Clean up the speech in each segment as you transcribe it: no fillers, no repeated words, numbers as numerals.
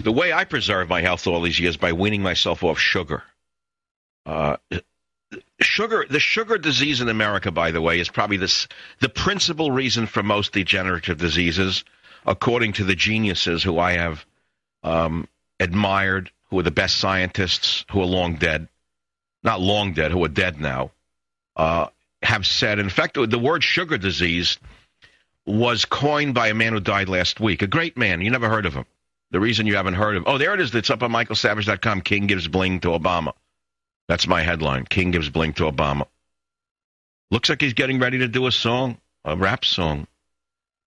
The way I preserve my health all these years by weaning myself off sugar. The sugar disease in America, by the way, is probably the principal reason for most degenerative diseases, according to the geniuses who I have admired, who are the best scientists, who are long dead. Not long dead, who are dead now, have said. In fact, the word sugar disease was coined by a man who died last week. A great man. You never heard of him. The reason you haven't heard of him. Oh, there it is. It's up on michaelsavage.com. King gives bling to Obama. That's my headline. King gives bling to Obama. Looks like he's getting ready to do a song, a rap song.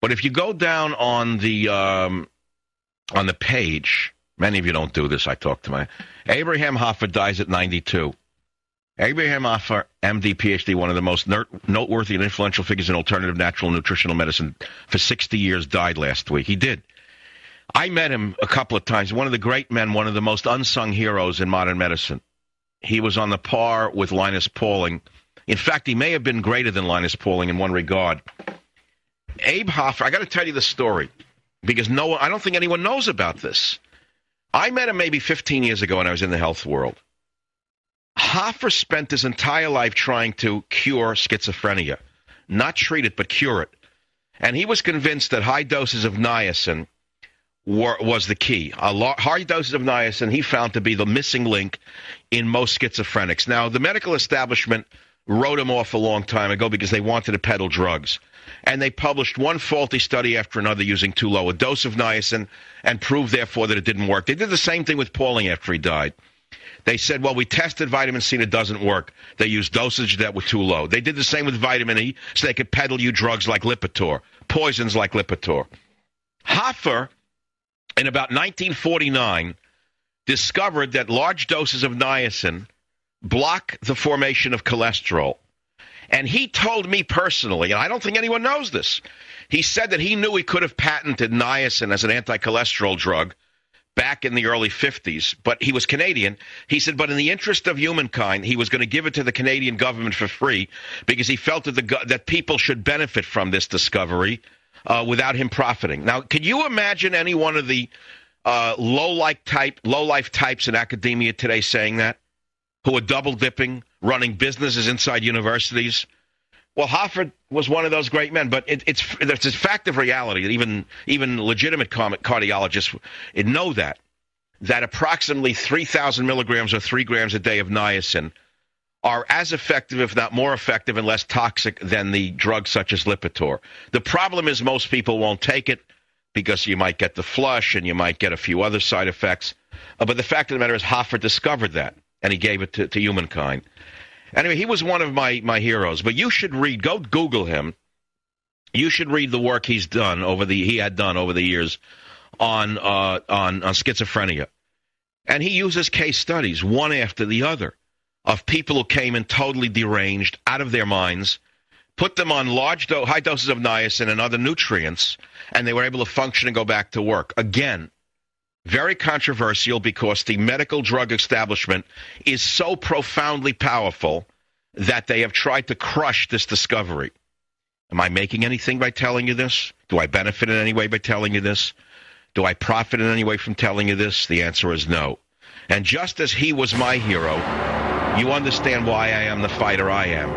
But if you go down on the page, many of you don't do this. I talk to my Abram Hoffer dies at 92. Abram Hoffer, MD, PhD, one of the most noteworthy and influential figures in alternative natural nutritional medicine for 60 years, died last week. He did. I met him a couple of times. One of the great men, one of the most unsung heroes in modern medicine. He was on the par with Linus Pauling. In fact, he may have been greater than Linus Pauling in one regard. Abe Hoffer, I got to tell you the story, because I don't think anyone knows about this. I met him maybe 15 years ago when I was in the health world. Hoffer spent his entire life trying to cure schizophrenia. Not treat it, but cure it. And he was convinced that high doses of niacin was the key. High doses of niacin he found to be the missing link in most schizophrenics. Now, the medical establishment wrote him off a long time ago because they wanted to peddle drugs. And they published one faulty study after another using too low a dose of niacin and proved, therefore, that it didn't work. They did the same thing with Pauling after he died. They said, well, we tested vitamin C and it doesn't work. They used dosage that were too low. They did the same with vitamin E so they could peddle you drugs like Lipitor, poisons like Lipitor. Hoffer, in about 1949, discovered that large doses of niacin block the formation of cholesterol. And he told me personally, and I don't think anyone knows this, he said that he knew he could have patented niacin as an anti-cholesterol drug back in the early 50s, but he was Canadian. He said, but in the interest of humankind, he was going to give it to the Canadian government for free because he felt that people should benefit from this discovery without him profiting. Now, can you imagine any one of the low-life types in academia today saying that, who are double-dipping, running businesses inside universities? Well, Hoffer was one of those great men, but it's a fact of reality that even legitimate cardiologists know that approximately 3,000 milligrams or 3 grams a day of niacin are as effective, if not more effective, and less toxic than the drugs such as Lipitor. The problem is most people won't take it because you might get the flush and you might get a few other side effects. But the fact of the matter is Hoffer discovered that, and he gave it to humankind. Anyway, he was one of my heroes. But you should read, go Google him. You should read the work he had done over the years on schizophrenia. And he uses case studies, one after the other, of people who came in totally deranged, out of their minds, put them on high doses of niacin and other nutrients, and they were able to function and go back to work. Again, very controversial because the medical drug establishment is so profoundly powerful that they have tried to crush this discovery. Am I making anything by telling you this? Do I benefit in any way by telling you this? Do I profit in any way from telling you this? The answer is no. And just as he was my hero, you understand why I am the fighter I am.